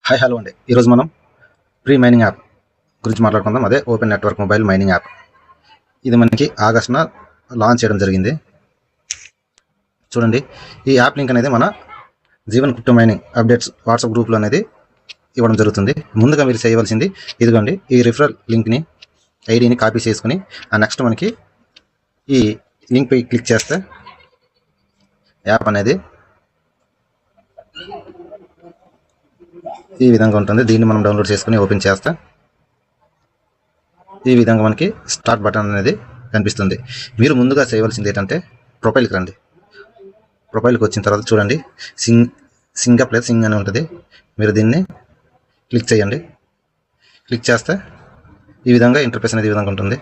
Hi hello అండి. ఈరోజు మనం ప్రీ మైనింగ్ యాప్ గురించి మాట్లాడుకుందాం. అదే open network mobile mining app. ఇది మనకి ఆగస్టున లాంచ్ చేయడం జరిగింది. చూడండి, ఈ యాప్ లింక్ అనేది మన Jeevan crypto mining updates WhatsApp గ్రూప్లో అనేది ఇవ్వడం జరుగుతుంది. ముందుగా మీరు చేయవలసింది ఇదిగోండి, ఈ రిఫరల్ లింక్ని ఐడిని కాపీ చేసుకుని నెక్స్ట్ మనకి ఈ లింక్పై క్లిక్ చేస్తే యాప్ అనేది ఈ విధంగా ఉంటుంది. దీన్ని మనం డౌన్లోడ్ చేసుకుని ఓపెన్ చేస్తే ఈ విధంగా మనకి స్టార్ట్ బటన్ అనేది కనిపిస్తుంది. మీరు ముందుగా చేయవలసింది ఏంటంటే ప్రొఫైల్కి రండి. ప్రొఫైల్కి వచ్చిన తర్వాత చూడండి, సింగ్ ప్లస్ సింగ్ అని ఉంటుంది. మీరు దీన్ని క్లిక్ చేయండి. క్లిక్ చేస్తే ఈ విధంగా ఇంటర్ఫేస్ అనేది ఈ విధంగా ఉంటుంది.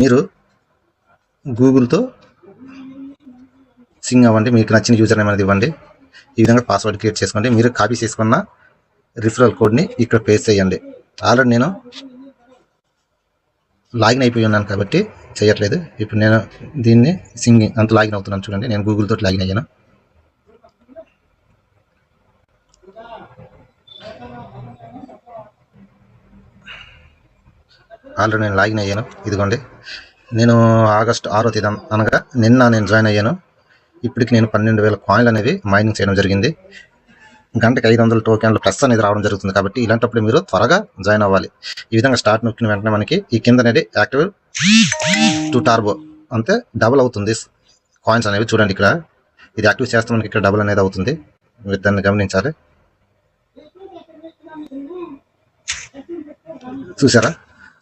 మీరు గూగుల్తో సింగ్ అవ్వండి. మీకు నచ్చిన యూజర్ నేమ్ అనేది ఇవ్వండి. ఈ విధంగా పాస్వర్డ్ క్రియేట్ చేసుకోండి. మీరు కాపీ చేసుకున్న రిఫరల్ కోడ్ని ఇక్కడ పేస్ట్ చేయండి. ఆల్రెడీ నేను లాగిన్ అయిపోయి ఉన్నాను కాబట్టి చేయట్లేదు. ఇప్పుడు నేను దీన్ని సింగింగ్ అంత లాగిన్ అవుతున్నాను. చూడండి, నేను గూగుల్ తోటి లాగిన్ అయ్యాను. ఆల్రెడీ నేను లాగిన్ అయ్యాను. ఇదిగోండి, నేను ఆగస్టు 6వ తేదీ అనగా నిన్న నేను జాయిన్ అయ్యాను. ఇప్పటికి నేను 12,000 కాయిన్లు అనేవి మైనింగ్ చేయడం జరిగింది. గంటకి 500 టోకెన్లు ప్లస్ అనేది రావడం జరుగుతుంది. కాబట్టి ఇలాంటప్పుడు మీరు త్వరగా జాయిన్ అవ్వాలి. ఈ విధంగా స్టార్ట్ నొక్కిన వెంటనే మనకి ఈ కింద అనేది యాక్టివ్ టు టార్బో అంతే డబుల్ అవుతుంది కాయిన్స్ అనేవి. చూడండి, ఇక్కడ ఇది యాక్టివ్ చేస్తే మనకి ఇక్కడ డబుల్ అనేది అవుతుంది. మీరు దాన్ని గమనించాలి. చూసారా,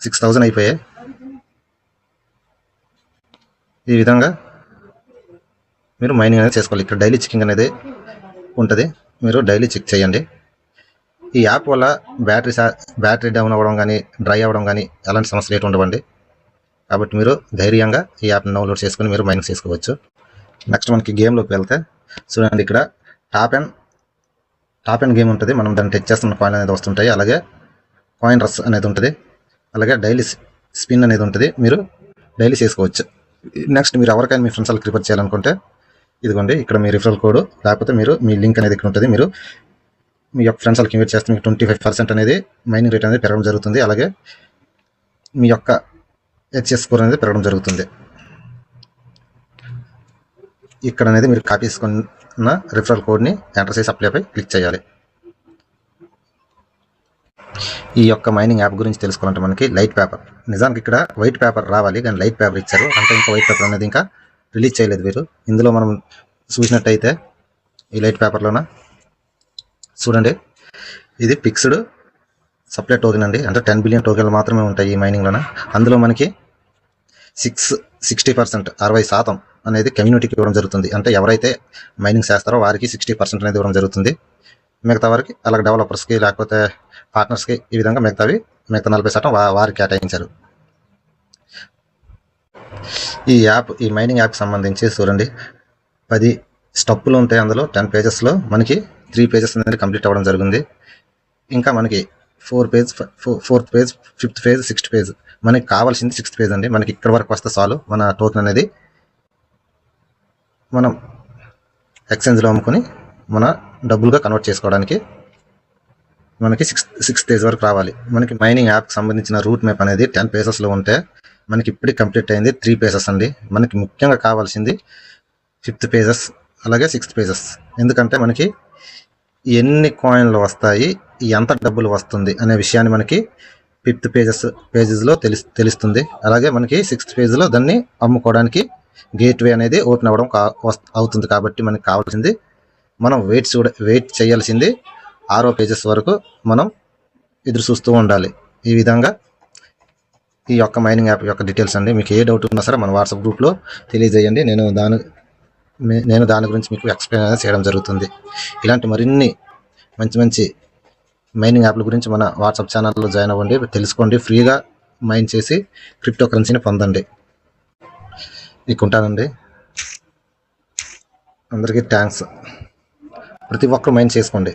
6,000 అయిపోయాయి. ఈ విధంగా మీరు మైనింగ్ అనేది చేసుకోవాలి. ఇక్కడ డైలీ చెకింగ్ అనేది ఉంటుంది. మీరు డైలీ చెక్ చేయండి. ఈ యాప్ వల్ల బ్యాటరీ డౌన్ అవ్వడం కానీ డ్రై అవ్వడం కానీ ఎలాంటి సమస్యలు ఏమి ఉండవండి. కాబట్టి మీరు ధైర్యంగా ఈ యాప్ని డౌన్లోడ్ చేసుకుని మీరు మైనింగ్ చేసుకోవచ్చు. నెక్స్ట్ మనకి గేమ్లోకి వెళ్తే చూడండి, ఇక్కడ టాప్ అండ్ గేమ్ ఉంటుంది. మనం దాన్ని టచ్ చేస్తున్న కాయిన్ అనేది వస్తుంటాయి. అలాగే కాయిన్ రస్ అనేది ఉంటుంది. అలాగే డైలీ స్పిన్ అనేది ఉంటుంది. మీరు డైలీ చేసుకోవచ్చు. నెక్స్ట్ మీరు ఎవరికైనా మీ ఫ్రెండ్స్ వాళ్ళకి రిఫర్ చేయాలనుకుంటే ఇదిగోండి, ఇక్కడ మీ రిఫరల్ కోడ్ లేకపోతే మీరు మీ లింక్ అనేది ఇక్కడ ఉంటుంది. మీరు మీ యొక్క ఫ్రెండ్స్ వాళ్ళకి ఇన్వైట్ చేస్తే మీకు 25% అనేది మైనింగ్ రేట్ అనేది పెరగడం జరుగుతుంది. అలాగే మీ యొక్క హెచ్ఎస్ స్కోర్ అనేది పెరగడం జరుగుతుంది. ఇక్కడ అనేది మీరు కాపీ చేసుకున్న రిఫరల్ కోడ్ని ఎంటర్ చేసి అప్లైపై క్లిక్ చేయాలి. ఈ యొక్క మైనింగ్ యాప్ గురించి తెలుసుకోవాలంటే మనకి లైట్ పేపర్, నిజానికి ఇక్కడ వైట్ పేపర్ రావాలి కానీ లైట్ పేపర్ ఇచ్చారు. అంటే ఇంకా వైట్ పేపర్ అనేది ఇంకా రిలీజ్ చేయలేదు వీరు. ఇందులో మనం చూసినట్టయితే ఈ లైట్ పేపర్లోన చూడండి, ఇది ఫిక్స్డ్ సప్లై టోకెన్ అండి. అంటే 10 బిలియన్ టోకెన్లు మాత్రమే ఉంటాయి ఈ మైనింగ్లోన. అందులో మనకి 60% 60% అనేది కమ్యూనిటీకి ఇవ్వడం జరుగుతుంది. అంటే ఎవరైతే మైనింగ్ చేస్తారో వారికి 60% అనేది ఇవ్వడం జరుగుతుంది. మిగతా వారికి అలాగే డెవలపర్స్కి లేకపోతే పార్ట్నర్స్కి ఈ విధంగా మిగతా 40% వారికి కేటాయించారు. ఈ మైనింగ్ యాప్కి సంబంధించి చూడండి, 10 స్టెప్పులు ఉంటాయి. అందులో 10 పేజెస్లో మనకి 3 పేజెస్ అనేది కంప్లీట్ అవ్వడం జరిగింది. ఇంకా మనకి 4th page 5th page 6th page మనకి కావాల్సింది 6th పేజ్ అండి. మనకి ఇక్కడ వరకు వస్తే చాలు మన టోకెన్ అనేది మనం ఎక్స్చేంజ్లో అమ్ముకొని మన డబ్బులుగా కన్వర్ట్ చేసుకోవడానికి మనకి 6th పేజ్ వరకు రావాలి. మనకి మైనింగ్ యాప్కి సంబంధించిన రూట్ మ్యాప్ అనేది 10 పేజెస్లో ఉంటే మనకి ఇప్పటికి కంప్లీట్ అయింది 3 పేజెస్ అండి. మనకి ముఖ్యంగా కావాల్సింది 5th పేజెస్ అలాగే 6th పేజెస్. ఎందుకంటే మనకి ఎన్ని కాయిన్లు వస్తాయి, ఎంత డబ్బులు వస్తుంది అనే విషయాన్ని మనకి 5th పేజెస్లో తెలుస్తుంది. అలాగే మనకి 6th పేజ్లో దాన్ని అమ్ముకోవడానికి గేట్వే అనేది ఓపెన్ అవ్వడం అవుతుంది. కాబట్టి మనకి కావాల్సింది మనం వెయిట్ చేయాల్సింది 6వ పేజెస్ వరకు మనం ఎదురు చూస్తూ ఉండాలి. ఈ విధంగా ఈ యొక్క మైనింగ్ యాప్ యొక్క డీటెయిల్స్ అండి. మీకు ఏ డౌట్ ఉన్నా సరే మన వాట్సాప్ గ్రూప్లో తెలియజేయండి. నేను దాని గురించి మీకు ఎక్స్ప్లెయిన్ అనేది చేయడం జరుగుతుంది. ఇలాంటి మరిన్ని మంచి మైనింగ్ యాప్ల గురించి మన వాట్సాప్ ఛానల్లో జాయిన్ అవ్వండి, తెలుసుకోండి. ఫ్రీగా మైన్ చేసి క్రిప్టో కరెన్సీని పొందండి. మీకు ఉంటానండి. అందరికీ థ్యాంక్స్. ప్రతి ఒక్కరు మైన్ చేసుకోండి.